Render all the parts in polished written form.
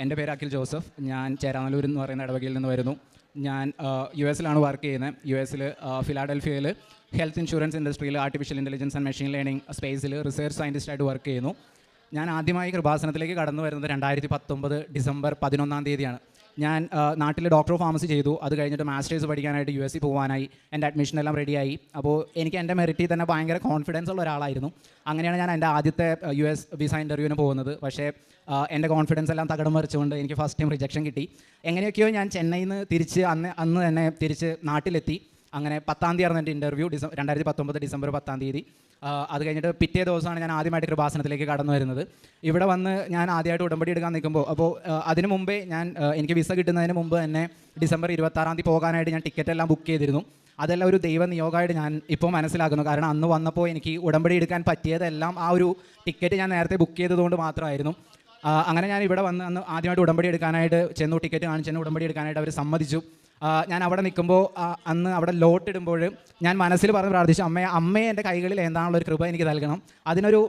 എൻ്റെ പേര് അഖിൽ ജോസഫ്. ഞാൻ ചേരാനല്ലൂർ എന്ന് പറയുന്ന ഇടവകയിൽ നിന്ന് വരുന്നു. ഞാൻ യു എസിലാണ് വർക്ക് ചെയ്യുന്നത്. യു എസിൽ ഫിലാഡൽഫിയയിൽ ഹെൽത്ത് ഇൻഷുറൻസ് ഇൻഡസ്ട്രിയിൽ artificial intelligence and machine learning സ്പേസിൽ റിസർച്ച് സയൻറ്റിസ്റ്റായിട്ട് വർക്ക് ചെയ്യുന്നു. ഞാൻ ആദ്യമായി കൃപാസനത്തിലേക്ക് കടന്നു വരുന്നത് 2019 ഡിസംബർ 11 തീയതിയാണ്. ഞാൻ നാട്ടിൽ ഡോക്ടർ ഓഫ് ഫാർമസി ചെയ്തു. അത് കഴിഞ്ഞിട്ട് മാസ്റ്റേഴ്സ് പഠിക്കാനായിട്ട് യു എസിൽ പോകാനായി. എൻ്റെ അഡ്മിഷനെല്ലാം റെഡിയായി. അപ്പോൾ എനിക്ക് എൻ്റെ മെറിറ്റിൽ തന്നെ ഭയങ്കര കോൺഫിഡൻസ് ഉള്ള ഒരാളായിരുന്നു. അങ്ങനെയാണ് ഞാൻ എൻ്റെ ആദ്യത്തെ യു എസ് വിസ ഇൻ്റർവ്യൂവിന് പോകുന്നത്. പക്ഷേ എൻ്റെ കോൺഫിഡൻസ് എല്ലാം തകിടം മറിച്ചുകൊണ്ട് എനിക്ക് ഫസ്റ്റ് ടൈം റിജക്ഷൻ കിട്ടി. എങ്ങനെയൊക്കെയോ ഞാൻ ചെന്നൈയിൽ നിന്ന് തിരിച്ച് അന്ന് തന്നെ തിരിച്ച് നാട്ടിലെത്തി. അങ്ങനെ 10 തീയതി ആയിരുന്നു എൻ്റെ ഇൻ്റർവ്യൂ, 2019 ഡിസംബർ 10. അത് കഴിഞ്ഞിട്ട് പിറ്റേ ദിവസമാണ് ഞാൻ ആദ്യമായിട്ട് കൃപാസനത്തിലേക്ക് കടന്നു വരുന്നത്. ഇവിടെ വന്ന് ഞാൻ ആദ്യമായിട്ട് ഉടമ്പടി എടുക്കാൻ നിൽക്കുമ്പോൾ അതിന് മുമ്പേ എനിക്ക് വിസ കിട്ടുന്നതിന് മുമ്പ് തന്നെ ഡിസംബർ 26 പോകാനായിട്ട് ഞാൻ ടിക്കറ്റ് എല്ലാം ബുക്ക് ചെയ്തിരുന്നു. അതെല്ലാം ഒരു ദൈവ നിയോഗമായിട്ട് ഞാൻ ഇപ്പോൾ മനസ്സിലാക്കുന്നു. കാരണം അന്ന് വന്നപ്പോൾ എനിക്ക് ഉടമ്പടി എടുക്കാൻ പറ്റിയതെല്ലാം ആ ഒരു ടിക്കറ്റ് ഞാൻ നേരത്തെ ബുക്ക് ചെയ്തതുകൊണ്ട് മാത്രമായിരുന്നു. അങ്ങനെ ഞാൻ ഇവിടെ വന്ന് അന്ന് ആദ്യമായിട്ട് ഉടമ്പടി എടുക്കാനായിട്ട് ചെന്നു. ടിക്കറ്റ് കാണിച്ചെന്ന് ഉടമ്പടി എടുക്കാനായിട്ട് അവർ സമ്മതിച്ചു. ഞാൻ അവിടെ നിൽക്കുമ്പോൾ അന്ന് അവിടെ ലോട്ടിടുമ്പോൾ ഞാൻ മനസ്സിൽ പറഞ്ഞ് പ്രാർത്ഥിച്ചു, അമ്മയെ എൻ്റെ കൈകളിൽ എന്താണുള്ളൊരു കൃപ എനിക്ക് നൽകണം. അതിനൊരു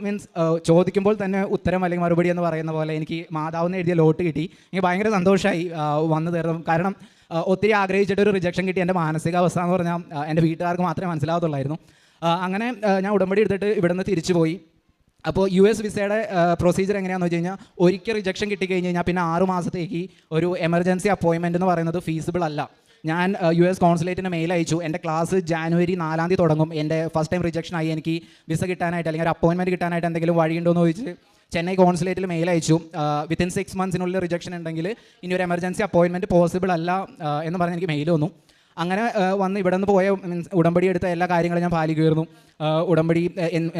ചോദിക്കുമ്പോൾ തന്നെ ഉത്തരം അല്ലെങ്കിൽ മറുപടി എന്ന് പറയുന്ന പോലെ എനിക്ക് മാതാവെന്ന് എഴുതിയ ലോട്ട് കിട്ടി. എനിക്ക് ഭയങ്കര സന്തോഷമായി വന്നു തീർന്നു. കാരണം ഒത്തിരി ആഗ്രഹിച്ചിട്ടൊരു റിജക്ഷൻ കിട്ടി. എൻ്റെ മാനസികാവസ്ഥ എന്ന് പറഞ്ഞാൽ എൻ്റെ വീട്ടുകാർക്ക് മാത്രമേ മനസ്സിലാവത്തുള്ളായിരുന്നു. അങ്ങനെ ഞാൻ ഉടമ്പടി എടുത്തിട്ട് ഇവിടെ നിന്ന് തിരിച്ചു പോയി. അപ്പോൾ യു എസ് വിസയുടെ പ്രൊസീജിയർ എങ്ങനെയാണെന്ന് വെച്ച് കഴിഞ്ഞാൽ ഒരിക്കൽ റിജക്ഷൻ കിട്ടിക്കഴിഞ്ഞ് കഴിഞ്ഞാൽ പിന്നെ 6 മാസത്തേക്ക് ഒരു എമർജൻസി അപ്പോയിൻമെൻറ്റ് എന്ന് പറയുന്നത് ഫീസിബിൾ അല്ല. ഞാൻ യു എസ് കോൺസുലേറ്റിന് മെയിൽ അയച്ചു. എൻ്റെ ക്ലാസ് ജാനുവരി 4 തുടങ്ങും. എൻ്റെ ഫസ്റ്റ് ടൈം റിജക്ഷൻ ആയി. എനിക്ക് വിസ കിട്ടാനായിട്ട് അല്ലെങ്കിൽ ഒരു അപ്പോയിൻമെൻറ്റ് കിട്ടാനായിട്ട് എന്തെങ്കിലും വഴിയുണ്ടോ എന്ന് ചോദിച്ച് ചെന്നൈ കോൺസുലേറ്റിൽ മെയിൽ അയച്ചു. വിത്തിൻ 6 മന്ത്സിനുള്ളിൽ റിജക്ഷൻ ഉണ്ടെങ്കിൽ ഇനി ഒരു എമർജൻസി അപ്പോയിൻമെൻറ്റ് പോസിബിൾ അല്ല എന്ന് പറഞ്ഞ് എനിക്ക് മെയിൽ വന്നു. അങ്ങനെ വന്ന് ഇവിടെ നിന്ന് പോയ ഉടമ്പടി എടുത്ത എല്ലാ കാര്യങ്ങളും ഞാൻ പാലിക്കുമായിരുന്നു. ഉടമ്പടി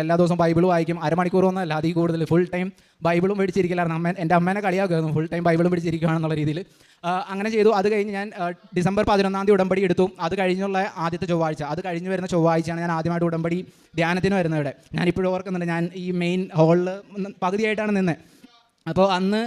എല്ലാ ദിവസവും ബൈബിൾ വായിക്കും. അരമണിക്കൂറൊന്നും അല്ല, അതിൽ കൂടുതൽ ഫുൾ ടൈം ബൈബിളും പിടിച്ചിരിക്കലായിരുന്നു. എൻ്റെ അമ്മേനെ കളിയാക്കുമായിരുന്നു, ഫുൾ ടൈം ബൈബിളും പിടിച്ചിരിക്കുകയാണെന്നുള്ള രീതിയിൽ. അങ്ങനെ ചെയ്തു. അത് കഴിഞ്ഞ് ഞാൻ ഡിസംബർ 11 ഉടമ്പടി എടുത്തു. അത് കഴിഞ്ഞുള്ള ആദ്യത്തെ ചൊവ്വാഴ്ച, അത് കഴിഞ്ഞ് വരുന്ന ചൊവ്വാഴ്ചയാണ് ഞാൻ ആദ്യമായിട്ട് ഉടമ്പടി ധ്യാനത്തിന് വരുന്നത്. ഇവിടെ ഞാനിപ്പോഴും ഓർക്കുന്നുണ്ട്, ഞാൻ ഈ മെയിൻ ഹോളിൽ പകുതിയായിട്ടാണ് നിന്നത്. അപ്പോൾ അന്ന്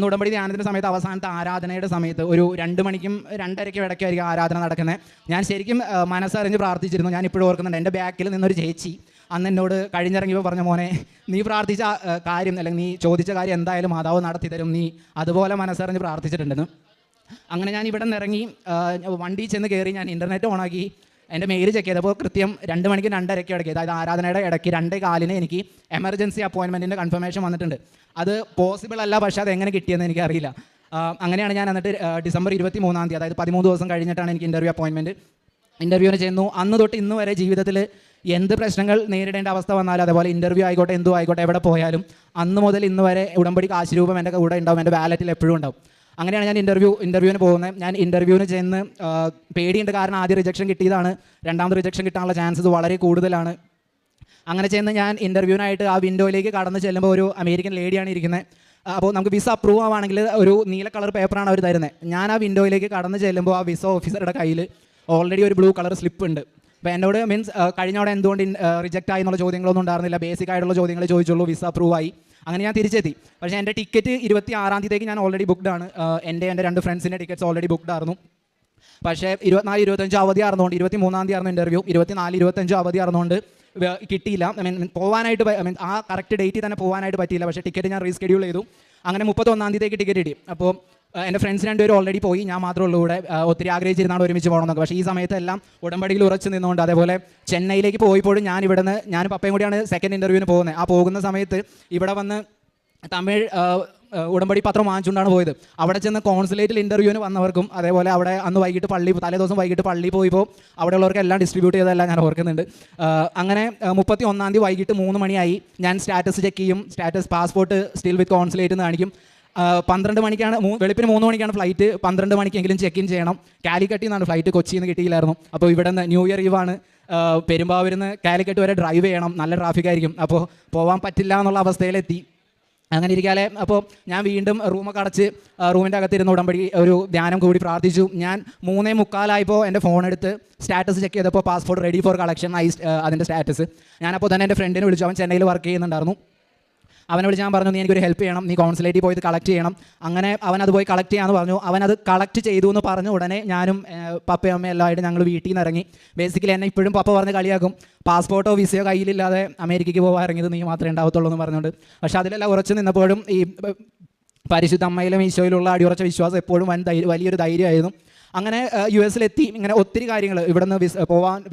ഉടമ്പടി ധ്യാനത്തിൻ്റെ സമയത്ത് അവസാനത്തെ ആരാധനയുടെ സമയത്ത് ഒരു 2 മണിക്കും 2:30 ഇടയ്ക്കായിരിക്കും ആരാധന നടക്കുന്നത്. ഞാൻ ശരിക്കും മനസ്സറിഞ്ഞ് പ്രാർത്ഥിച്ചിരുന്നു. ഞാൻ ഇപ്പോഴും ഓർക്കുന്നുണ്ട്, എൻ്റെ ബാക്കിൽ നിന്നൊരു ചേച്ചി അന്ന് എന്നോട് കഴിഞ്ഞിറങ്ങിയപ്പോൾ പറഞ്ഞ, മോനെ നീ പ്രാർത്ഥിച്ച കാര്യം അല്ലെങ്കിൽ നീ ചോദിച്ച കാര്യം എന്തായാലും മാതാവ് നടത്തി തരും, നീ അതുപോലെ മനസ്സറിഞ്ഞ് പ്രാർത്ഥിച്ചിട്ടുണ്ടെന്ന്. അങ്ങനെ ഞാൻ ഇവിടെ നിന്ന് ഇറങ്ങി വണ്ടി ചെന്ന് കയറി. ഞാൻ ഇൻ്റർനെറ്റ് ഓണാക്കി എൻ്റെ മെയിൽ ചെക്ക് ചെയ്തപ്പോൾ കൃത്യം 2 മണിക്ക് 2:30 ഇടയ്ക്ക്, അതായത് ആരാധനയുടെ ഇടയ്ക്ക് 2:15 എനിക്ക് എമർജൻസി അപ്പോയിൻമെൻറ്റിൻ്റെ കൺഫർമേഷൻ വന്നിട്ടുണ്ട്. അത് പോസിബിൾ അല്ല, പക്ഷേ അത് എങ്ങനെ കിട്ടിയെന്ന് എനിക്കറിയില്ല. അങ്ങനെയാണ് ഞാൻ എന്നിട്ട് ഡിസംബർ 23, അതായത് 13 ദിവസം കഴിഞ്ഞിട്ടാണ് എനിക്ക് ഇൻ്റർവ്യൂ അപ്പോയിൻമെൻറ്റ്. ഇൻ്റർവ്യൂവിന് ചെന്നു. അന്ന് തൊട്ട് ഇന്ന് വരെ ജീവിതത്തിൽ എന്ത് പ്രശ്നങ്ങൾ നേരിടേണ്ട അവസ്ഥ വന്നാലും, അതേപോലെ ഇൻ്റർവ്യൂ ആയിക്കോട്ടെ എന്തും ആയിക്കോട്ടെ എവിടെ പോയാലും അന്ന് മുതൽ ഇന്ന് വരെ ഉടമ്പടി കാശ് രൂപം എൻ്റെ കൂടെ ഉണ്ടാവും, എൻ്റെ വാലറ്റിൽ എപ്പോഴും ഉണ്ടാവും. അങ്ങനെയാണ് ഞാൻ ഇൻ്റർവ്യൂവിന് പോകുന്നത്. ഞാൻ ഇൻ്റർവ്യൂവിന് ചെന്ന് പേടിയുണ്ട്, കാരണം ആദ്യം റിജക്ഷൻ കിട്ടിയതാണ്. രണ്ടാമത് റിജക്ഷൻ കിട്ടാനുള്ള ചാൻസസ് വളരെ കൂടുതലാണ്. അങ്ങനെ ചെന്ന് ഞാൻ ഇൻ്റർവ്യൂവിനായിട്ട് ആ വിൻഡോയിലേക്ക് കടന്ന് ചെല്ലുമ്പോൾ ഒരു അമേരിക്കൻ ലേഡിയാണ് ഇരിക്കുന്നത്. അപ്പോൾ നമുക്ക് വിസ അപ്രൂവ് ആവുകയാണെങ്കിൽ ഒരു നീല കളർ പേപ്പറാണ് അവർ തരുന്നത്. ഞാൻ ആ വിൻഡോയിലേക്ക് കടന്ന് ചെല്ലുമ്പോൾ ആ വിസ ഓഫീസറുടെ കയ്യിൽ ഓൾറെഡി ഒരു ബ്ലൂ കളർ സ്ലിപ്പ് ഉണ്ട്. അപ്പോൾ എന്നോട് കഴിഞ്ഞവിടെ എന്തുകൊണ്ട് റിജക്റ്റ് ആയി എന്നുള്ള ചോദ്യങ്ങളൊന്നും ഉണ്ടായിരുന്നില്ല. ബേസിക് ആയിട്ടുള്ള ചോദ്യങ്ങൾ ചോദിച്ചുള്ളൂ. വിസ അപ്രൂവ് ആയി. അങ്ങനെ ഞാൻ തിരിച്ചെത്തി. പക്ഷേ എൻ്റെ ടിക്കറ്റ് 26 ഞാൻ ഓൾറെഡി ബുക്ക്ഡ് ആണ്. എൻ്റെ 2 ഫ്രണ്ട്സിൻ്റെ ടിക്കറ്റ്സ് ഓൾറെഡി ബുക്ക്ഡ് ആയിരുന്നു. പക്ഷേ 24-25 അവധി ആയിരുന്നുകൊണ്ട് 23 ആയിരുന്നു ഇൻ്റർവ്യൂ. 24-25 അവധി ആയിരുന്നുകൊണ്ട് കിട്ടിയില്ല. പോകാനായിട്ട് ആ കറക്റ്റ് ഡേറ്റിൽ തന്നെ പോകാനായിട്ട് പറ്റിയില്ല. പക്ഷേ ടിക്കറ്റ് ഞാൻ റീസ്കെഡ്യൂൾ ചെയ്തു. അങ്ങനെ 31 ടിക്കറ്റ് കിട്ടി. അപ്പോൾ എൻ്റെ ഫ്രണ്ട്സ് 2 പേരും ഓൾറെഡി പോയി. ഞാൻ മാത്രമേ ഉള്ളൂ ഇവിടെ. ഒത്തിരി ആഗ്രഹിച്ചിരുന്നാണ് ഒരുമിച്ച് പോകണമെന്നൊക്കെ. പക്ഷേ ഈ സമയത്തെല്ലാം ഉടമ്പടിയിൽ ഉറച്ചു നിന്നുകൊണ്ട്, അതേപോലെ ചെന്നൈയിലേക്ക് പോയപ്പോഴും ഞാനും പപ്പയും കൂടിയാണ് സെക്കൻഡ് ഇൻ്റർവ്യൂവിന് പോകുന്നത്. ആ പോകുന്ന സമയത്ത് ഇവിടെ വന്ന് തമിഴ് ഉടമ്പടി പത്രം വാങ്ങിച്ചുകൊണ്ടാണ് പോയത്. അവിടെ ചെന്ന് കോൺസുലേറ്റിൽ ഇൻ്റർവ്യൂവിന് വന്നവർക്കും, അതേപോലെ അവിടെ അന്ന് വൈകിട്ട് തലേദിവസം വൈകിട്ട് പള്ളിയിൽ പോയപ്പോൾ അവിടെയുള്ളവർക്കെല്ലാം ഡിസ്ട്രിബ്യൂട്ട് ചെയ്തതെല്ലാം ഞാൻ ഓർക്കുന്നുണ്ട്. അങ്ങനെ 31 വൈകിട്ട് 3 മണിയായി. ഞാൻ സ്റ്റാറ്റസ് ചെക്ക് ചെയ്യും. സ്റ്റാറ്റസ് പാസ്പോർട്ട് സ്റ്റിൽ വിത്ത് കോൺസുലേറ്റ് എന്ന് കാണിക്കും. 12 മണിക്കാണ്, വെളുപ്പിന് 3 മണിക്കാണ് ഫ്ലൈറ്റ്. 12 മണിക്കെങ്കിലും ചെക്ക് ഇൻ ചെയ്യണം. കാലിക്കട്ടിൽ നിന്നാണ് ഫ്ലൈറ്റ്, കൊച്ചിയിൽ നിന്ന് കിട്ടിയില്ലായിരുന്നു. അപ്പോൾ ഇവിടെ നിന്ന് ന്യൂ ഇയർ ഈവാണ്. പെരുമ്പാവൂരിൽ നിന്ന് കാലിക്കറ്റ് വരെ ഡ്രൈവ് ചെയ്യണം. നല്ല ട്രാഫിക് ആയിരിക്കും. അപ്പോൾ പോകാൻ പറ്റില്ല എന്നുള്ള അവസ്ഥയിലെത്തി. അങ്ങനെ ഇരിക്കാതെ അപ്പോൾ ഞാൻ വീണ്ടും റൂമൊക്കെ അടച്ച് റൂമിൻ്റെ അകത്തിരുന്ന് ഉടമ്പടി ഒരു ധ്യാനം കൂടി പ്രാർത്ഥിച്ചു. ഞാൻ 3:45 എൻ്റെ ഫോൺ എടുത്ത് സ്റ്റാറ്റസ് ചെക്ക് ചെയ്തപ്പോൾ പാസ്പോർട്ട് റെഡി ഫോർ കളക്ഷൻ ആയി അതിൻ്റെ സ്റ്റാറ്റസ്. ഞാനപ്പോൾ തന്നെ എൻ്റെ ഫ്രണ്ടിനെ വിളിച്ചു. അവൻ ചെന്നൈയിൽ വർക്ക് ചെയ്യുന്നുണ്ടായിരുന്നു. അവനെ വിളിച്ച് ഞാൻ പറഞ്ഞു, നീ എനിക്കൊരു ഹെൽപ്പ് ചെയ്യണം, നീ കോൺസുലേറ്റിൽ പോയി കളക്ട് ചെയ്യണം. അങ്ങനെ അവനത് പോയി കളക്ട് ചെയ്യാമെന്ന് പറഞ്ഞു. അവനത് കളക്ട് ചെയ്തു എന്ന് പറഞ്ഞു ഉടനെ ഞാനും പപ്പയും അമ്മയും എല്ലാമായിട്ട് ഞങ്ങൾ വീട്ടിൽ നിന്ന് ഇറങ്ങി. ബേസിക്കലി എന്നെ ഇപ്പോഴും പപ്പ പറഞ്ഞ് കളിയാക്കും, പാസ്പോർട്ടോ വിസയോ കയ്യിലില്ലാതെ അമേരിക്കയ്ക്ക് പോകാൻ ഇറങ്ങിയത് നീ മാത്രമേ ഉണ്ടാവത്തുള്ളൂ എന്ന് പറഞ്ഞുകൊണ്ട്. പക്ഷേ അതിലെല്ലാം ഉറച്ചു നിന്നപ്പോഴും ഈ പരിശുദ്ധ അമ്മയിലും ഈശോയിലുള്ള അടിയുറച്ച വിശ്വാസം എപ്പോഴും വലിയൊരു ധൈര്യമായിരുന്നു. അങ്ങനെ യു എസിലെത്തി. ഇങ്ങനെ ഒത്തിരി കാര്യങ്ങൾ ഇവിടെ നിന്ന്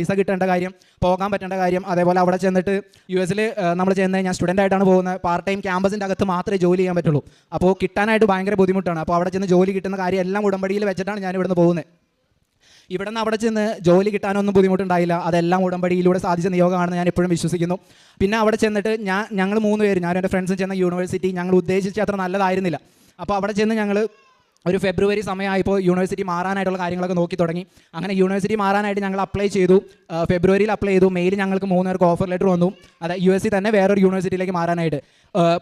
വിസ കിട്ടേണ്ട കാര്യം, പോകാൻ പറ്റേണ്ട കാര്യം, അതേപോലെ അവിടെ ചെന്നിട്ട് യു എസിൽ നമ്മൾ ചെന്ന് കഴിഞ്ഞാൽ സ്റ്റുഡൻ്റ് ആയിട്ടാണ് പോകുന്നത്. പാർട്ട് ടൈം ക്യാമ്പസിൻ്റെ അകത്ത് മാത്രമേ ജോലി ചെയ്യാൻ പറ്റുള്ളൂ. അപ്പോൾ കിട്ടാനായിട്ട് ഭയങ്കര ബുദ്ധിമുട്ടാണ്. അപ്പോൾ അവിടെ ചെന്ന് ജോലി കിട്ടുന്ന കാര്യം എല്ലാം ഉടമ്പടിയിൽ വെച്ചിട്ടാണ് ഞാൻ ഇവിടുന്ന് പോകുന്നത്. ഇവിടെ നിന്ന് അവിടെ ചെന്ന് ജോലി കിട്ടാനൊന്നും ബുദ്ധിമുട്ടുണ്ടായില്ല. അതെല്ലാം ഉടമ്പടിയിലൂടെ സാധിച്ച നിയോഗമാണെന്ന് ഞാൻ എപ്പോഴും വിശ്വസിക്കുന്നു. പിന്നെ അവിടെ ചെന്നിട്ട് ഞങ്ങൾ 3 പേര്, ഞാനും എൻ്റെ ഫ്രണ്ട്സും ചെന്ന യൂണിവേഴ്സിറ്റി ഞങ്ങൾ ഉദ്ദേശിച്ച അത്ര നല്ലതായിരുന്നില്ല. അപ്പോൾ അവിടെ ചെന്ന് ഞങ്ങൾ ഒരു ഫെബ്രുവരി സമയമായപ്പോൾ യൂണിവേഴ്സിറ്റി മാറാനായിട്ടുള്ള കാര്യങ്ങളൊക്കെ നോക്കി തുടങ്ങി. അങ്ങനെ യൂണിവേഴ്സിറ്റി മാറാനായിട്ട് ഞങ്ങൾ അപ്ലൈ ചെയ്തു. ഫെബ്രുവരിയിൽ അപ്ലൈ ചെയ്തു. മെയിൽ ഞങ്ങൾക്ക് 3 പേർക്ക് ഓഫർ ലെറ്റർ വന്നു. അതായത് യു എസ് തന്നെ വേറൊരു യൂണിവേഴ്സിറ്റിയിലേക്ക് മാറാനായിട്ട്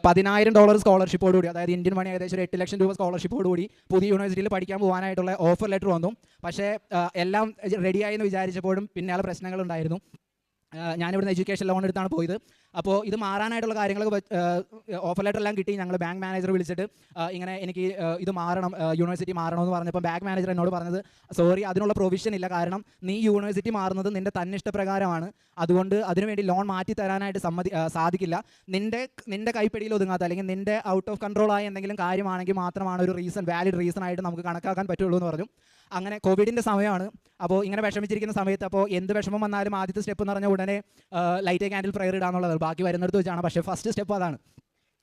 $10,000 സ്കോളർഷിപ്പോടുകൂടി, അതായത് ഇന്ത്യൻ മണി ഏകദേശം ഒരു 8 ലക്ഷം രൂപ സ്കോളർഷിപ്പോടുകൂടി പുതിയ യൂണിവേഴ്സിറ്റിയിൽ പഠിക്കാൻ പോകാനായിട്ടുള്ള ഓഫർ ലെറ്റർ വന്നു. പക്ഷേ എല്ലാം റെഡിയായി എന്ന് വിചാരിച്ചപ്പോഴും പിന്നാലെ പ്രശ്നങ്ങളുണ്ടായിരുന്നു. ഞാനിവിടുന്ന് എഡ്യൂക്കേഷൻ ലോൺ എടുത്താണ് പോയത്. അപ്പോൾ ഇത് മാറാനായിട്ടുള്ള കാര്യങ്ങളൊക്കെ ഓഫർ ലെറ്റർ എല്ലാം കിട്ടി. ഞങ്ങൾ ബാങ്ക് മാനേജർ വിളിച്ചിട്ട് ഇങ്ങനെ എനിക്ക് ഇത് മാറണം, യൂണിവേഴ്സിറ്റി മാറണമെന്ന് പറഞ്ഞപ്പോൾ ബാങ്ക് മാനേജർ എന്നോട് പറഞ്ഞത്, സോറി അതിനുള്ള പ്രൊവിഷൻ ഇല്ല, കാരണം നീ യൂണിവേഴ്സിറ്റി മാറുന്നത് നിൻ്റെ തന്നിഷ്ടപ്രകാരമാണ്, അതുകൊണ്ട് അതിനുവേണ്ടി ലോൺ മാറ്റി തരാനായിട്ട് സാധിക്കില്ല. നിൻ്റെ കൈപ്പിടിയിൽ ഒതുങ്ങാത്ത അല്ലെങ്കിൽ നിൻ്റെ ഔട്ട് ഓഫ് കൺട്രോൾ ആയ എന്തെങ്കിലും കാര്യമാണെങ്കിൽ മാത്രമാണ് ഒരു വാലിഡ് റീസൺ ആയിട്ട് നമുക്ക് കണക്കാക്കാൻ പറ്റുള്ളൂ എന്ന് പറഞ്ഞു. അങ്ങനെ കോവിഡിൻ്റെ സമയമാണ്. അപ്പോൾ ഇങ്ങനെ വിഷമിച്ചിരിക്കുന്ന സമയത്ത് അപ്പോൾ എന്ത് വിഷമം വന്നാലും ആദ്യത്തെ സ്റ്റെപ്പ് എന്ന് പറഞ്ഞാൽ ഉടനെ ലൈറ്റ് ക്യാൻഡിൽ പ്രയർ ഇടാന്നുള്ളത്. ബാക്കി വരുന്നിടത്ത് വെച്ചാണ്, പക്ഷേ ഫസ്റ്റ് സ്റ്റെപ്പ് അതാണ്.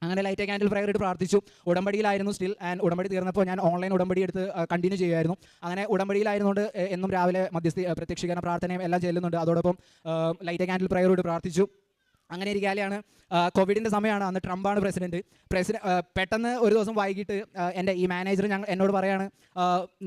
അങ്ങനെ ലൈറ്റ് ക്യാൻഡിൽ പ്രയർ ഇട്ട് പ്രാർത്ഥിച്ചു. ഉടമ്പടിയിലായിരുന്നു സ്റ്റിൽ. ആൻഡ് ഉടമ്പടി തീർന്നപ്പോൾ ഞാൻ ഓൺലൈൻ ഉടമ്പടി എടുത്ത് കണ്ടിന്യൂ ചെയ്യുമായിരുന്നു. അങ്ങനെ ഉടമ്പടിയിലായിരുന്നുകൊണ്ട് എന്നും രാവിലെ പ്രത്യക്ഷീകരണ പ്രാർത്ഥനയും എല്ലാം ചെല്ലുന്നുണ്ട്. അതോടൊപ്പം ലൈറ്റ് ക്യാൻഡിൽ പ്രയർ ഇട്ട് പ്രാർത്ഥിച്ചു. അങ്ങനെ ഇരിക്കാലെയാണ് കോവിഡിൻ്റെ സമയമാണ്. അന്ന് ട്രംപാണ് പ്രസിഡന്റ്. പെട്ടെന്ന് ഒരു ദിവസം വൈകിട്ട് എൻ്റെ ഈ മാനേജർ എന്നോട് പറയാണ്,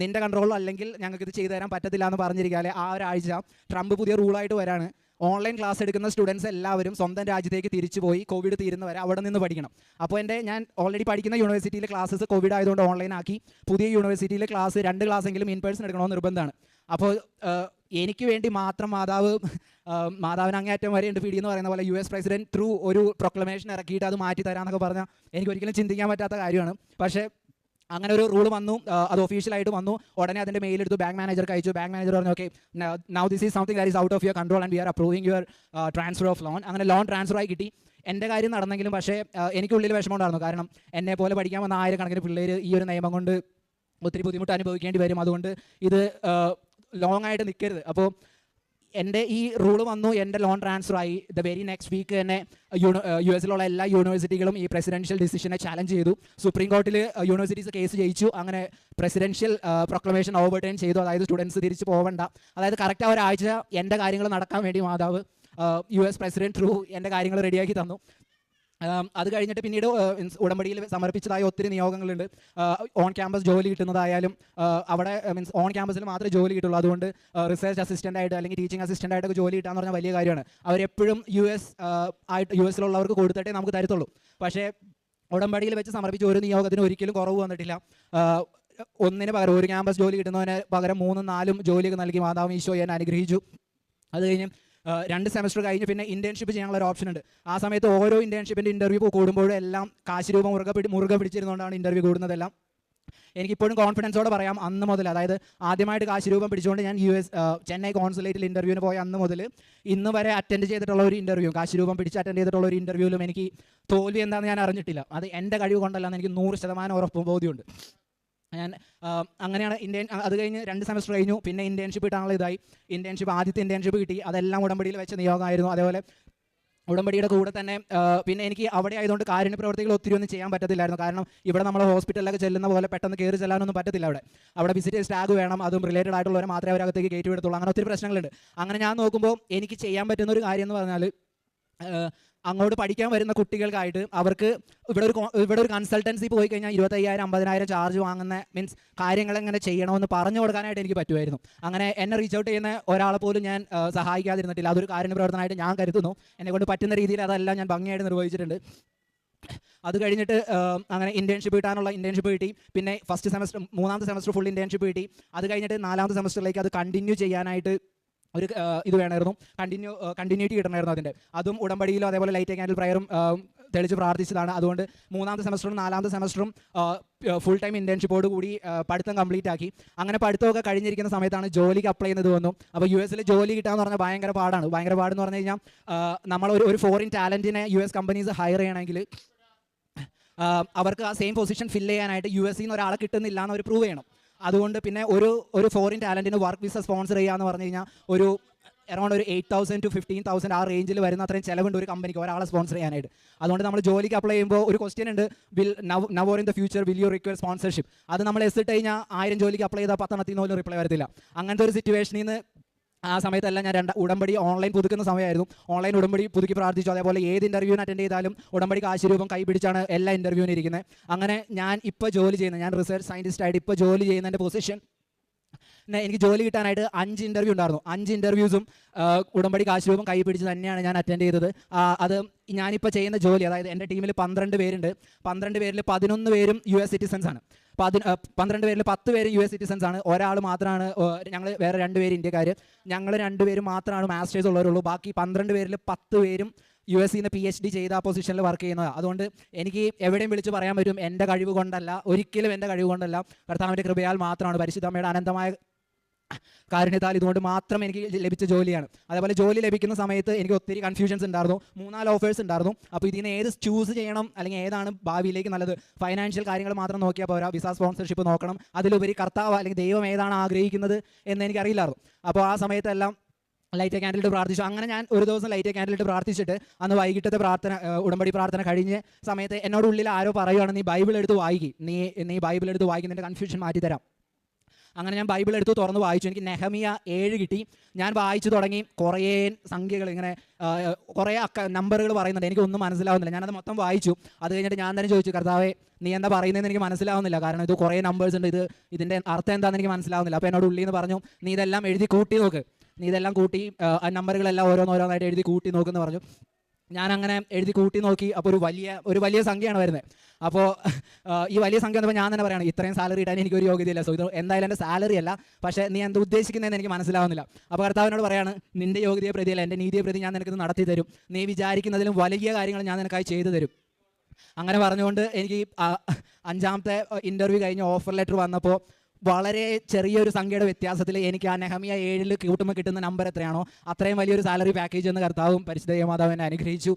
നിൻ്റെ കൺട്രോളിൽ അല്ലെങ്കിൽ ഞങ്ങൾക്ക് ഇത് ചെയ്തു തരാൻ പറ്റത്തില്ല എന്ന് പറഞ്ഞിരിക്കാതെ ആ ഒരാഴ്ച ട്രംപ് പുതിയ റൂളായിട്ട് വരാണ്. ഓൺലൈൻ ക്ലാസ് എടുക്കുന്ന സ്റ്റുഡൻസ് എല്ലാവരും സ്വന്തം രാജ്യത്തേക്ക് തിരിച്ചു പോയി കോവിഡ് തീരുന്നവരെ അവിടെ നിന്ന് പഠിക്കണം. അപ്പോൾ ഞാൻ ഓൾറെഡി പഠിക്കുന്ന യൂണിവേഴ്സിറ്റിയിലെ ക്ലാസ്സസ് കോവിഡ് ആയതുകൊണ്ട് ഓൺലൈൻ ആക്കി. പുതിയ യൂണിവേഴ്സിറ്റിയിലെ ക്ലാസ് 2 ക്ലാസ്സെങ്കിലും ഇൻ പേഴ്സൺ എടുക്കണമെന്ന് നിർബന്ധമാണ്. അപ്പോൾ എനിക്ക് വേണ്ടി മാത്രം മാതാവിന് അങ്ങേയറ്റം വരെയുണ്ട് ഫീഡ് എന്ന് പറയുന്ന പോലെ US പ്രസിഡന്റ് ത്രൂ ഒരു പ്രൊക്ലമേഷൻ ഇറക്കിയിട്ട് അത് മാറ്റി തരാമെന്നൊക്കെ പറഞ്ഞാൽ എനിക്ക് ഒരിക്കലും ചിന്തിക്കാൻ പറ്റാത്ത കാര്യമാണ്. പക്ഷേ അങ്ങനെ ഒരു റൂൾ വന്നു, അത് ഒഫീഷ്യലായിട്ട് വന്നു. ഉടനെ അതിൻ്റെ മെയിൽ എടുത്തു ബാങ്ക് മാനേജർക്ക് അയച്ചു. ബാങ്ക് മാനേജർ പറഞ്ഞു, okay now this is something that is out of your control and we are approving your transfer of loan. അങ്ങനെ ലോൺ ട്രാൻസ്ഫർ ആയി കിട്ടി. എൻ്റെ കാര്യം നടന്നെങ്കിലും പക്ഷേ എനിക്കുള്ളിൽ വിഷമം ഉണ്ടായിരുന്നു. കാരണം എന്നെ പോലെ പഠിക്കാൻ വന്ന 1000 കണക്കിന് പിള്ളേർ ഈ ഒരു നിയമം കൊണ്ട് ഒത്തിരി ബുദ്ധിമുട്ട് അനുഭവിക്കേണ്ടി വരും. അതുകൊണ്ട് ഇത് ലോങ് ആയിട്ട് നിൽക്കരുത്. അപ്പോൾ എൻ്റെ ഈ റൂള് വന്നു, എൻ്റെ ലോൺ ട്രാൻസ്ഫർ ആയി. ദ വെരി നെക്സ്റ്റ് വീക്ക് തന്നെ US എല്ലാ യൂണിവേഴ്സിറ്റികളും ഈ പ്രസിഡൻഷ്യൽ ഡിസിഷനെ ചാലഞ്ച് ചെയ്തു. സുപ്രീം കോർട്ടിൽ യൂണിവേഴ്സിറ്റീസ് കേസ് ജയിച്ചു. അങ്ങനെ പ്രസിഡൻഷ്യൽ പ്രൊക്ലമേഷൻ ഓവർടേൺ ചെയ്തു. അതായത് സ്റ്റുഡൻസ് തിരിച്ച് പോകണ്ട. അതായത് കറക്റ്റ് ആ ഒരാഴ്ച എൻ്റെ കാര്യങ്ങൾ നടക്കാൻ വേണ്ടി മാതാവ് US പ്രസിഡന്റ് ത്രൂ എൻ്റെ കാര്യങ്ങൾ റെഡിയാക്കി തന്നു. അത് കഴിഞ്ഞിട്ട് പിന്നീട് ഉടമ്പടിയിൽ സമർപ്പിച്ചതായ ഒത്തിരി നിയോഗങ്ങളുണ്ട്. ഓൺ ക്യാമ്പസ് ജോലി കിട്ടുന്നതായാലും അവിടെ ഓൺ ക്യാമ്പസിൽ മാത്രമേ ജോലി കിട്ടുള്ളൂ. അതുകൊണ്ട് റിസർച്ച് അസിസ്റ്റൻ്റ് ആയിട്ട് അല്ലെങ്കിൽ ടീച്ചിങ് അസിസ്റ്റൻ്റ് ആയിട്ടൊക്കെ ജോലി കിട്ടാന്ന് പറഞ്ഞാൽ വലിയ കാര്യമാണ്. അവരെപ്പോഴും US കൊടുത്തിട്ടേ നമുക്ക് തരത്തുള്ളൂ. പക്ഷേ ഉടമ്പടിയിൽ വെച്ച് സമർപ്പിച്ച ഒരു നിയോഗത്തിന് ഒരിക്കലും കുറവ് വന്നിട്ടില്ല. ഒന്നിന് പകരം ഒരു ക്യാമ്പസ് ജോലി കിട്ടുന്നതിന് പകരം 3, 4 ജോലിയൊക്കെ നൽകി മാതാവ് ഈശോ എന്നെ അനുഗ്രഹിച്ചു. അത് കഴിഞ്ഞ് 2 സെമസ്റ്റർ കഴിഞ്ഞ് പിന്നെ ഇൻറ്റേൺഷിപ്പ് ചെയ്യാനുള്ള ഒരു ഓപ്ഷൻ ഉണ്ട്. ആ സമയത്ത് ഓരോ ഇൻറ്റേൺഷിപ്പിൻ്റെ ഇൻ്റർവ്യൂ കൂടുമ്പോഴും എല്ലാം കാശ് രൂപം മുറുകെ പിടിച്ചിരുന്നുകൊണ്ടാണ് ഇൻ്റർവ്യൂ കൂടുന്നതെല്ലാം. എനിക്കിപ്പോഴും കോൺഫിഡൻസോടെ പറയാം, അന്ന് മുതൽ, അതായത് ആദ്യമായിട്ട് കാശ് രൂപം പിടിച്ചുകൊണ്ട് ഞാൻ ചെന്നൈ കോൺസുലേറ്റിൽ ഇൻ്റർവ്യൂവിന് പോയ അന്ന് മുതൽ ഇന്ന് വരെ അറ്റൻഡ് ചെയ്തിട്ടുള്ള ഒരു ഇൻ്റർവ്യൂ, കാശ് രൂപം പിടിച്ച് അറ്റൻഡ് ചെയ്തിട്ടുള്ള ഒരു ഇൻ്റർവ്യൂവിലും എനിക്ക് തോൽവി എന്താണെന്ന് ഞാൻ അറിഞ്ഞിട്ടില്ല. അത് എൻ്റെ കഴിവ് കൊണ്ടല്ലാന്ന് എനിക്ക് 100% ഉറപ്പ് ബോധ്യമുണ്ട്. ഞാൻ അങ്ങനെയാണ് അത് കഴിഞ്ഞ് 2 സെമസ്റ്റർ കഴിഞ്ഞു. പിന്നെ ഇൻറ്റേൺഷിപ്പ് കിട്ടാനുള്ള ഇതായി. ആദ്യത്തെ ഇൻറ്റേൺഷിപ്പ് കിട്ടി. അതെല്ലാം ഉടമ്പടിയിൽ വെച്ച നിയോഗമായിരുന്നു. അതേപോലെ ഉടമ്പടിയുടെ കൂടെ തന്നെ പിന്നെ എനിക്ക് അവിടെ ആയതുകൊണ്ട് കാരുണ്യ പ്രവർത്തികൾ ഒത്തിരി ഒന്നും ചെയ്യാൻ പറ്റത്തില്ലായിരുന്നു. കാരണം ഇവിടെ നമ്മൾ ഹോസ്പിറ്റലിലൊക്കെ ചെല്ലുന്ന പോലെ പെട്ടെന്ന് കയറി ചെല്ലാനൊന്നും പറ്റത്തില്ല. അവിടെ വിസിറ്റേഴ്സ് ടാഗ് വേണം, അതും റിലേറ്റഡ് ആയിട്ടുള്ളവരെ മാത്രമേ അവരകത്തേക്ക് കയറ്റി വിടത്തുള്ളൂ. അങ്ങനെ ഒത്തിരി പ്രശ്നങ്ങളുണ്ട്. അങ്ങനെ ഞാൻ നോക്കുമ്പോൾ എനിക്ക് ചെയ്യാൻ പറ്റുന്ന ഒരു കാര്യം എന്ന് പറഞ്ഞാൽ അങ്ങോട്ട് പഠിക്കാൻ വരുന്ന കുട്ടികൾക്കായിട്ട് അവർക്ക് ഇവിടെ ഒരു കൺസൾട്ടൻസി പോയി കഴിഞ്ഞാൽ 25,000 50,000 ചാർജ് വാങ്ങുന്ന കാര്യങ്ങൾ എങ്ങനെ ചെയ്യണമെന്ന് പറഞ്ഞു കൊടുക്കാനായിട്ട് എനിക്ക് പറ്റുമായിരുന്നു. അങ്ങനെ എന്നെ റീച്ച് ഔട്ട് ചെയ്യുന്ന ഒരാളെ പോലും ഞാൻ സഹായിക്കാതിരുന്നിട്ടില്ല. അതൊരു കാരുണ്യ പ്രവർത്തനമായിട്ട് ഞാൻ കരുതുന്നു. എന്നെക്കൊണ്ട് പറ്റുന്ന രീതിയിൽ അതെല്ലാം ഞാൻ ഭംഗിയായിട്ട് നിർവഹിച്ചിട്ടുണ്ട്. അത് കഴിഞ്ഞിട്ട് അങ്ങനെ ഇൻറ്റേൺഷിപ്പ് കിട്ടി. പിന്നെ മൂന്നാമത്തെ സെമസ്റ്റർ ഫുൾ ഇൻറ്റേൺഷിപ്പ് കിട്ടി. അത് കഴിഞ്ഞിട്ട് 4ാമത്തെ സെമസ്റ്ററിലേക്ക് അത് കണ്ടിന്യൂ ചെയ്യാനായിട്ട് ഒരു ഇത് വേണമായിരുന്നു, കണ്ടിന്യൂറ്റി കിട്ടണമായിരുന്നു അതിൻ്റെ. അതും ഉടമ്പടിയിലും അതേപോലെ ലൈറ്റ് ക്യാൻഡിൽ പ്രയറും തെളിച്ച് പ്രാർത്ഥിച്ചതാണ്. അതുകൊണ്ട് 3ാമത്തെ സെമസ്റ്ററും 4ാമത്തെ സെമസ്റ്ററും ഫുൾ ടൈം ഇൻറ്റേൺഷിപ്പോട് കൂടി പഠിത്തം കംപ്ലീറ്റ് ആക്കി. അങ്ങനെ പഠിത്തമൊക്കെ കഴിഞ്ഞിരിക്കുന്ന സമയത്താണ് ജോലിക്ക് അപ്ലൈ ചെയ്യുന്നത് വന്നു. അപ്പോൾ US ജോലി കിട്ടാന്ന് പറഞ്ഞാൽ ഭയങ്കര പാടെന്ന് പറഞ്ഞു കഴിഞ്ഞാൽ നമ്മൾ ഒരു ഫോറിൻ ടാലൻറ്റിനെ US കമ്പനീസ് ഹയർ ചെയ്യണമെങ്കിൽ അവർക്ക് ആ സെയിം പൊസിഷൻ ഫില്ല് ചെയ്യാനായിട്ട് US നിന്ന് ഒരാളെ കിട്ടുന്നില്ല എന്ന് അവർ പ്രൂവ് ചെയ്യണം. അതുകൊണ്ട് പിന്നെ ഒരു ഫോറിൻ ടാലൻറ്റിന് വർക്ക് വിസ സ്പോൺസർ ചെയ്യുക എന്ന് പറഞ്ഞു കഴിഞ്ഞാൽ ഒരു അറൗണ്ട് ഒരു 8,000 to 15,000 ആ റേഞ്ചിൽ വരുന്ന അത്രയും ചിലവുണ്ട് ഒരു കമ്പനിക്ക് ഒരാളെ സ്പോൺസർ ചെയ്യാനായിട്ട്. അതുകൊണ്ട് നമ്മൾ ജോലിക്ക് അപ്ലൈ ചെയ്യുമ്പോൾ ഒരു ക്വസ്റ്റ്യൻ ഉണ്ട്, now or in the future will you require sponsorship. അത് നമ്മൾ ഇട്ട് കഴിഞ്ഞാൽ 1000 ജോലിക്ക് അപ്ലൈ ചെയ്താൽ 10 പോലും റിപ്ലൈ വരത്തില്ല. അങ്ങനത്തെ ഒരു സിറ്റുവേഷനിൽ നിന്ന് ആ സമയത്തെല്ലാം ഞാൻ ഉടമ്പടി ഓൺലൈൻ പുതുക്കുന്ന സമയമായിരുന്നു. ഓൺലൈൻ ഉടമ്പടി പുതുക്കി പ്രാർത്ഥിച്ചു. അതേപോലെ ഏത് ഇൻ്റർവ്യൂവിന് അറ്റൻഡ് ചെയ്താലും ഉടമ്പടി കാശ് രൂപം കൈ പിടിച്ചാണ് എല്ലാ ഇൻ്റർവ്യൂവിനും ഇരിക്കുന്നത്. അങ്ങനെ ഞാൻ ഇപ്പോൾ ജോലി ചെയ്യുന്നത്, ഞാൻ റിസർച്ച് സയൻറ്റിസ്റ്റ് ആയിട്ട് ഇപ്പോൾ ജോലി ചെയ്യുന്നതിൻ്റെ പൊസിഷൻ, എനിക്ക് ജോലി കിട്ടാനായിട്ട് 5 ഇൻ്റർവ്യൂ ഉണ്ടായിരുന്നു. 5 ഇൻ്റർവ്യൂസും ഉടമ്പടി കാശ് രൂപം കൈ പിടിച്ച് തന്നെയാണ് ഞാൻ അറ്റൻഡ് ചെയ്തത്. അത് ഞാനിപ്പോൾ ചെയ്യുന്ന ജോലി, അതായത് എൻ്റെ ടീമിൽ 12 പേരുണ്ട്. 12 പേരിൽ 11 പേരും US സിറ്റിസൻസ് ആണ്. 12 പേരിൽ 10 പേരും US സിറ്റിസൻസ് ആണ്. ഒരാൾ മാത്രമാണ്, ഞങ്ങൾ വേറെ 2 പേര് ഇന്ത്യക്കാർ. ഞങ്ങൾ 2 പേരും മാത്രമാണ് മാസ്റ്റേഴ്സ് ഉള്ളവരുള്ളൂ. ബാക്കി 12 പേരിൽ 10 പേരും US നിന്ന് PhD ചെയ്ത ആ പൊസിഷനിൽ വർക്ക് ചെയ്യുന്നതാണ്. അതുകൊണ്ട് എനിക്ക് എവിടെയും വിളിച്ച് പറയാൻ പറ്റും, എൻ്റെ കഴിവ് കൊണ്ടല്ല, ഒരിക്കലും എൻ്റെ കഴിവ് കൊണ്ടല്ല, കർത്താവിൻ്റെ കൃപയാൽ മാത്രമാണ്, പരിശുദ്ധ അമ്മയുടെ അനന്തമായ കാരുണ്യത്താൽ ഇതുകൊണ്ട് മാത്രം എനിക്ക് ലഭിച്ച ജോലിയാണ്. അതേപോലെ ജോലി ലഭിക്കുന്ന സമയത്ത് എനിക്ക് ഒത്തിരി കൺഫ്യൂഷൻസ് ഉണ്ടായിരുന്നു. 3-4 ഓഫേഴ്സ് ഉണ്ടായിരുന്നു. അപ്പോൾ ഇതിന് ഏത് ചൂസ് ചെയ്യണം, അല്ലെങ്കിൽ ഏതാണ് ഭാവിയിലേക്ക് നല്ലത്? ഫൈനാൻഷ്യൽ കാര്യങ്ങൾ മാത്രം നോക്കിയാൽ പോരാ, വിസ സ്പോൺസർഷിപ്പ് നോക്കണം. അതിലുപരി കർത്താവ് അല്ലെങ്കിൽ ദൈവം ഏതാണ് ആഗ്രഹിക്കുന്നത് എന്ന് എനിക്കറിയില്ലായിരുന്നു. അപ്പോൾ ആ സമയത്തെല്ലാം ലൈറ്റ് ക്യാൻഡിലിട്ട് പ്രാർത്ഥിച്ചു. അങ്ങനെ ഞാൻ ഒരു ദിവസം ലൈറ്റ് ക്യാൻഡിലിട്ട് പ്രാർത്ഥിച്ചിട്ട് അന്ന് വൈകിട്ടത്തെ പ്രാർത്ഥന, ഉടമ്പടി പ്രാർത്ഥന കഴിഞ്ഞ സമയത്ത് എന്നോട് ഉള്ളിൽ ആരോ പറയുകയാണ്, നീ ബൈബിൾ എടുത്ത് വായിക്കും, നീ ബൈബിൾ എടുത്ത് വായിക്കുന്നതിൻ്റെ കൺഫ്യൂഷൻ മാറ്റിത്തരാം. അങ്ങനെ ഞാൻ ബൈബിൾ എടുത്ത് തുറന്ന് വായിച്ചു. എനിക്ക് നെഹമിയ 7 കിട്ടി. ഞാൻ വായിച്ചു തുടങ്ങി. കുറേ സംഖ്യകൾ, ഇങ്ങനെ കുറേ നമ്പറുകൾ പറയുന്നുണ്ട്. എനിക്കൊന്നും മനസ്സിലാവുന്നില്ല. ഞാനത് മൊത്തം വായിച്ചു. അത് കഴിഞ്ഞിട്ട് ഞാൻ തന്നെ ചോദിച്ചു, കർത്താവേ നീ എന്താ പറയുന്നതെന്ന് എനിക്ക് മനസ്സിലാവുന്നില്ല, കാരണം ഇത് കുറേ നമ്പേഴ്സ് ഉണ്ട്, ഇതിൻ്റെ അർത്ഥം എന്താണെന്ന് എനിക്ക് മനസ്സിലാവുന്നില്ല. അപ്പോൾ എന്നോട് ഉള്ളിൽ നിന്ന് പറഞ്ഞു, നീ ഇതെല്ലാം എഴുതി കൂട്ടി നോക്ക്, നീ ഇതെല്ലാം കൂട്ടി നമ്പറുകളെല്ലാം ഓരോന്നോരോന്നായിട്ട് എഴുതി കൂട്ടി നോക്കുമെന്ന് പറഞ്ഞു. ഞാൻ അങ്ങനെ എഴുതി കൂട്ടി നോക്കി. അപ്പോൾ ഒരു വലിയ സംഖ്യയാണ് വരുന്നത്. അപ്പോൾ ഈ വലിയ സംഖ്യ വന്നപ്പോൾ ഞാൻ തന്നെ പറയുകയാണ്, ഇത്രയും സാലറി ഇടാൻ എനിക്കൊരു യോഗ്യതയില്ല. സോ ഇത് എന്തായാലും എൻ്റെ സാലറി അല്ല, പക്ഷേ നീ എന്താ ഉദ്ദേശിക്കുന്നതെന്ന് എനിക്ക് മനസ്സിലാവുന്നില്ല. അപ്പോൾ കർത്താവിനോട് പറയാണ്, നിൻ്റെ യോഗ്യതയെ പ്രതിയല്ല, എൻ്റെ നീതിയെ പ്രതി ഞാൻ നിനക്ക് നടത്തി തരും, നീ വിചാരിക്കുന്നതിലും വലിയ കാര്യങ്ങൾ ഞാൻ നിനക്കായി ചെയ്തു തരും. അങ്ങനെ പറഞ്ഞുകൊണ്ട് എനിക്ക് 5ാമത്തെ ഇൻ്റർവ്യൂ കഴിഞ്ഞ് ഓഫർ ലെറ്റർ വന്നപ്പോൾ വളരെ ചെറിയൊരു സംഖ്യയുടെ വ്യത്യാസത്തിൽ എനിക്ക് ആ നെഹമിയ 7 കൂട്ടുമ്പോൾ കിട്ടുന്ന നമ്പർ എത്രയാണോ അത്രയും വലിയൊരു സാലറി പാക്കേജ് എന്ന് കർത്താവും പരിശുദ്ധ മാതാവ് എന്നെ അനുഗ്രഹിച്ചു.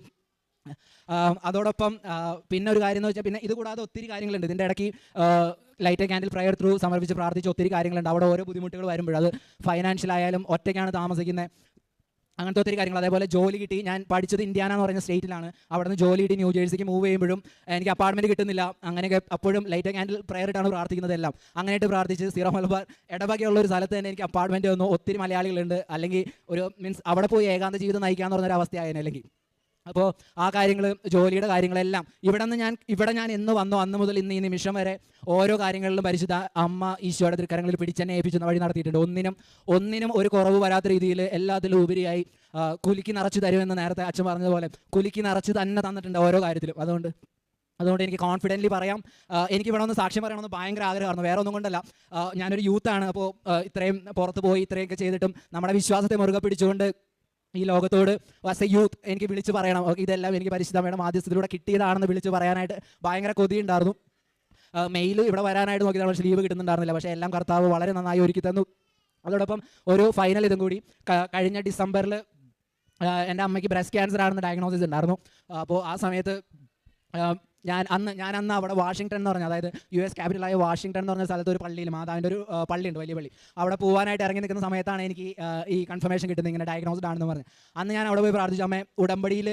അതോടൊപ്പം പിന്നെ ഒരു കാര്യം എന്ന് വെച്ചാൽ, പിന്നെ ഇത് കൂടാതെ ഒത്തിരി കാര്യങ്ങളുണ്ട്. ഇതിൻ്റെ ഇടയ്ക്ക് ലൈറ്റ് ക്യാൻഡിൽ പ്രയർ ത്രൂ സമർപ്പിച്ച് പ്രാർത്ഥിച്ച ഒത്തിരി കാര്യങ്ങളുണ്ട്. അവിടെ ഓരോ ബുദ്ധിമുട്ടുകൾ വരുമ്പോൾ, അത് ഫൈനാൻഷ്യൽ ആയാലും, ഒറ്റയ്ക്കാണ് താമസിക്കുന്നത്, അങ്ങനത്തെ ഒത്തിരി കാര്യങ്ങൾ. അതേപോലെ ജോലി കിട്ടി. ഞാൻ പഠിച്ചത് ഇന്ത്യാന എന്ന് പറയുന്ന സ്റ്റേറ്റിലാണ്. അവിടെ നിന്ന് ജോലി കിട്ടി ന്യൂജേഴ്സിക്ക് മൂവ് ചെയ്യുമ്പോഴും എനിക്ക് അപ്പാർട്ട്മെൻറ്റ് കിട്ടുന്നില്ല. അങ്ങനെയൊക്കെ അപ്പോഴും ലൈറ്റ് ക്യാൻഡിൽ പ്രയറിട്ടാണ് പ്രാർത്ഥിക്കുന്നതെല്ലാം. അങ്ങനെയായിട്ട് പ്രാർത്ഥിച്ച് സീറോ മലബാർ ഇടവകയുള്ള ഒരു സ്ഥലത്ത് തന്നെ എനിക്ക് അപ്പാർട്ട്മെൻറ്റ് വന്നു. ഒത്തിരി മലയാളികളുണ്ട്. അല്ലെങ്കിൽ മീൻസ് അവിടെ പോയി ഏകാന്ത ജീവിതം നയിക്കാമെന്ന് പറഞ്ഞൊരു അവസ്ഥയായിരുന്നു. അല്ലെങ്കിൽ അപ്പോൾ ആ കാര്യങ്ങൾ, ജോലിയുടെ കാര്യങ്ങളെല്ലാം ഇവിടെ ഞാൻ എന്ന് വന്നോ അന്ന് മുതൽ ഇന്ന് ഈ നിമിഷം വരെ ഓരോ കാര്യങ്ങളിലും പരിശുദ്ധ അമ്മ ഈശോയുടെ തൃക്കരങ്ങളിൽ പിടിച്ചെന്നെ ഏൽപ്പിച്ചുന്ന വഴി നടത്തിയിട്ടുണ്ട്. ഒന്നിനും ഒരു കുറവ് വരാത്ത രീതിയിൽ എല്ലാത്തിലും ഉപരിയായി കുലുക്കി നിറച്ച് തരുമെന്ന് നേരത്തെ അച്ഛൻ പറഞ്ഞതുപോലെ കുലുക്കി നിറച്ച് തന്നെ തന്നിട്ടുണ്ട് ഓരോ കാര്യത്തിലും. അതുകൊണ്ട് എനിക്ക് കോൺഫിഡൻ്റ്ലി പറയാം, എനിക്ക് ഇവിടെ ഒന്ന് സാക്ഷ്യം പറയണമെന്ന് ഭയങ്കര ആഗ്രഹമായിരുന്നു. വേറെ ഒന്നും കൊണ്ടല്ല, ഞാനൊരു യൂത്താണ്. അപ്പോൾ ഇത്രയും പുറത്ത് പോയി ഇത്രയൊക്കെ ചെയ്തിട്ടും നമ്മുടെ വിശ്വാസത്തെ മുറുകെ പിടിച്ചുകൊണ്ട് ഈ ലോകത്തോട് ആസ് എ യൂത്ത് എനിക്ക് വിളിച്ച് പറയണം, ഇതെല്ലാം എനിക്ക് പരിശുദ്ധമ്മയുടെ മാധ്യസ്ഥത്തിലൂടെ കിട്ടിയതാണെന്ന് വിളിച്ച് പറയാനായിട്ട് ഭയങ്കര കൊതിയുണ്ടായിരുന്നു. മെയിൽ ഇവിടെ വരാനായിട്ട് നോക്കിയതാണ്, പക്ഷേ ലീവ് കിട്ടുന്നുണ്ടായിരുന്നില്ല. പക്ഷേ എല്ലാം കർത്താവ് വളരെ നന്നായി ഒരുക്കി തന്നു. അതോടൊപ്പം ഒരു ഫൈനൽ ഇതും കൂടി, കഴിഞ്ഞ ഡിസംബറിൽ എൻ്റെ അമ്മയ്ക്ക് ബ്രസ്റ്റ് ക്യാൻസർ ആണെന്ന് ഡയഗ്നോസിസ് ഉണ്ടായിരുന്നു. അപ്പോൾ ആ സമയത്ത് ഞാൻ അന്ന് അവിടെ വാഷിങ്ടൺ എന്ന് പറഞ്ഞാൽ, അതായത് US ക്യാപിറ്റലായ വാഷിങ്ടൺ എന്ന് പറഞ്ഞ സ്ഥലത്ത് ഒരു പള്ളിയിൽ, മാതാവിൻ്റെ ഒരു പള്ളിയുണ്ട്, വലിയ പള്ളി. അവിടെ പോകാനായിട്ട് ഇറങ്ങി നിൽക്കുന്ന സമയത്താണ് എനിക്ക് ഈ കൺഫർമേഷൻ കിട്ടുന്നത്, ഇങ്ങനെ ഡയഗ്നോസ്ഡ് ആണെന്ന് പറഞ്ഞ്. അന്ന് ഞാൻ അവിടെ പോയി പ്രാർത്ഥിച്ചു, അമ്മേ ഉടമ്പടിയിൽ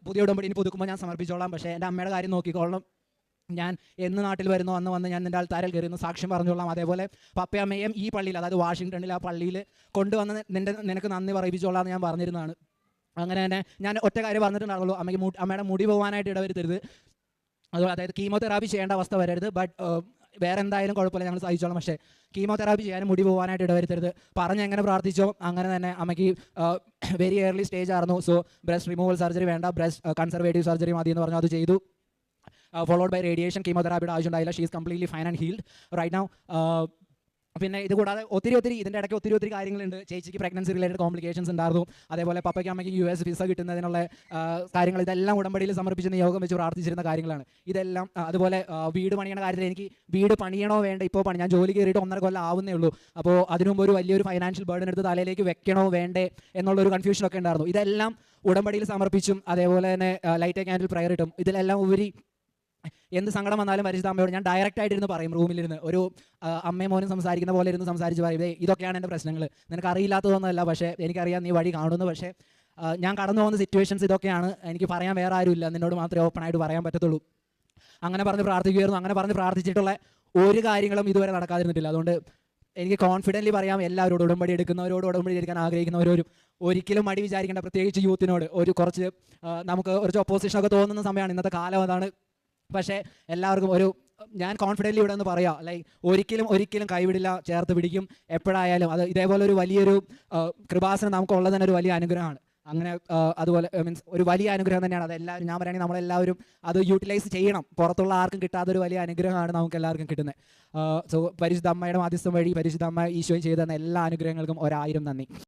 പുതിയ ഉടമ്പടിയിൽ പുതുക്കുമ്പോൾ ഞാൻ സമർപ്പിച്ചോളാം, പക്ഷേ എൻ്റെ അമ്മയുടെ കാര്യം നോക്കിക്കോളണം, ഞാൻ എന്ന് നാട്ടിൽ വരുന്നു അന്ന് വന്ന് ഞാൻ നിൻ്റെ ആൾത്താരിൽ കയറുന്നു സാക്ഷ്യം പറഞ്ഞോളാം. അതേപോലെ പപ്പയമ്മയും ഈ പള്ളിയിൽ, അതായത് വാഷിങ്ടണിൽ ആ പള്ളിയിൽ കൊണ്ടുവന്ന് നിനക്ക് നന്ദി പറയിപ്പിച്ചോളാം എന്ന് ഞാൻ പറഞ്ഞിരുന്നതാണ്. അങ്ങനെ തന്നെ ഞാൻ ഒറ്റ കാര്യം പറഞ്ഞിട്ടുണ്ടാകുള്ളൂ, അമ്മയുടെ മുടി പോകാനായിട്ട് ഇടവരുത്തരുത്, അതായത് കീമോതെറാപ്പി ചെയ്യേണ്ട അവസ്ഥ വരരുത്, ബട്ട് വേറെ എന്തായാലും കുഴപ്പമില്ല, ഞങ്ങൾ സഹിച്ചോളാം, പക്ഷേ കീമോതെറാപ്പി ചെയ്യാനും മുടി പോകാനായിട്ട് ഇടവരുത്തരുത്. പറഞ്ഞ് എങ്ങനെ പ്രാർത്ഥിച്ചോ അങ്ങനെ തന്നെ അമ്മയ്ക്ക് വെരി ഏർലി സ്റ്റേജ് ആയിരുന്നു. സോ ബ്രസ്റ്റ് റിമൂവൽ സർജറി വേണ്ട, ബ്രസ്റ്റ് കൺസർവേറ്റീവ് സർജറി മതി എന്ന് പറഞ്ഞു, അത് ചെയ്തു. ഫോളോഡ് ബൈ റേഡിയേഷൻ, കീമോതെറാപ്പിയുടെ ആവശ്യം ഉണ്ടായില്ല. She is completely fine and healed right now. പിന്നെ ഇത് കൂടാതെ ഒത്തിരി ഇതിൻ്റെ ഇടയ്ക്ക് ഒത്തിരി കാര്യങ്ങളുണ്ട്. ചേച്ചിക്ക് പ്രഗ്നൻസി റിലേറ്റഡ് കോംപ്ലിക്കേഷൻസ് ഉണ്ടായിരുന്നു. അതേപോലെ പപ്പയ്ക്ക് അമ്മയ്ക്ക് US വിസ കിട്ടുന്നതിനുള്ള കാര്യങ്ങൾ, ഇതെല്ലാം ഉടമ്പടിയിൽ സമർപ്പിച്ച് നിയോഗം വെച്ച് പ്രാർത്ഥിച്ചിരുന്ന കാര്യങ്ങളാണ് ഇതെല്ലാം. അതുപോലെ വീട് പണിയണ കാര്യത്തിൽ എനിക്ക് വീട് പണിയണോ വേണ്ട, ഇപ്പോൾ ഞാൻ ജോലി കയറിയിട്ട് 1.5 കൊല്ലം ആവുന്നേ ഉള്ളൂ. അപ്പോൾ അതിനു മുമ്പ് ഒരു വലിയൊരു ഫൈനാൻഷ്യൽ ബർഡൻ എടുത്ത് തലയിലേക്ക് വെക്കണോ വേണ്ടേ എന്നുള്ളൊരു കൺഫ്യൂഷനൊക്കെ ഉണ്ടായിരുന്നു. ഇതെല്ലാം ഉടമ്പടിയിൽ സമർപ്പിച്ചും അതേപോലെ തന്നെ ലൈറ്റ് ക്യാൻഡിൽ പ്രയർ ഇട്ടും ഇതിലെല്ലാം ഉപരി എന്ത് സങ്കടം വന്നാലും പരിശുദ്ധ അമ്മയോട് ഞാൻ ഡയറക്റ്റ് ആയിട്ടിരുന്ന് പറയും. റൂമിലിരുന്ന് ഒരു അമ്മയും മോനും സംസാരിക്കുന്ന പോലെ ഇരുന്ന് സംസാരിച്ച് പറയും, ഇതൊക്കെയാണ് എൻ്റെ പ്രശ്നങ്ങൾ, നിനക്ക് അറിയില്ലാത്തതൊന്നുമല്ല, പക്ഷേ എനിക്കറിയാം നീ വഴി കാണുന്നു, പക്ഷേ ഞാൻ കടന്നു പോകുന്ന സിറ്റുവേഷൻസ് ഇതൊക്കെയാണ്, എനിക്ക് പറയാൻ വേറെ ആരുമില്ല, നിന്നോട് മാത്രമേ ഓപ്പൺ ആയിട്ട് പറയാൻ പറ്റത്തുള്ളൂ. അങ്ങനെ പറഞ്ഞ് പ്രാർത്ഥിക്കുമായിരുന്നു. അങ്ങനെ പറഞ്ഞ് പ്രാർത്ഥിച്ചിട്ടുള്ള ഒരു കാര്യങ്ങളും ഇതുവരെ നടക്കാതിരുന്നിട്ടില്ല. അതുകൊണ്ട് എനിക്ക് കോൺഫിഡൻ്റ്ലി പറയാം, എല്ലാവരോടും ഉടമ്പടി എടുക്കുന്നവരോട്, ഉടമ്പടി എടുക്കാൻ ആഗ്രഹിക്കുന്നവരോരും ഒരിക്കലും മടി വിചാരിക്കേണ്ട. പ്രത്യേകിച്ച് യൂത്തിനോട് കുറച്ച് നമുക്ക് കുറച്ച് ഒപ്പോസിഷനൊക്കെ തോന്നുന്ന സമയമാണ്, ഇന്നത്തെ കാലം അതാണ്. പക്ഷേ എല്ലാവർക്കും ഞാൻ കോൺഫിഡൻ്റ്ലി ഇവിടെ നിന്ന് പറയാം, ഒരിക്കലും കൈവിടില്ല, ചേർത്ത് പിടിക്കും എപ്പോഴായാലും. അത് ഇതേപോലെ ഒരു വലിയൊരു കൃപാസനം നമുക്കുള്ളത് തന്നെ ഒരു വലിയ അനുഗ്രഹമാണ്. അങ്ങനെ അതുപോലെ മീൻസ് ഒരു വലിയ അനുഗ്രഹം തന്നെയാണ്. അതെല്ലാവരും, ഞാൻ പറയുകയാണെങ്കിൽ നമ്മളെല്ലാവരും അത് യൂട്ടിലൈസ് ചെയ്യണം. പുറത്തുള്ള ആർക്കും കിട്ടാത്തൊരു വലിയ അനുഗ്രഹമാണ് നമുക്ക് എല്ലാവർക്കും കിട്ടുന്നത്. സോ പരിശുദ്ധ അമ്മയുടെ മാധ്യസ്ഥം വഴി പരിശുദ്ധ അമ്മ ഈശോയും ചെയ്തു തന്ന എല്ലാ അനുഗ്രഹങ്ങൾക്കും 1000 നന്ദി.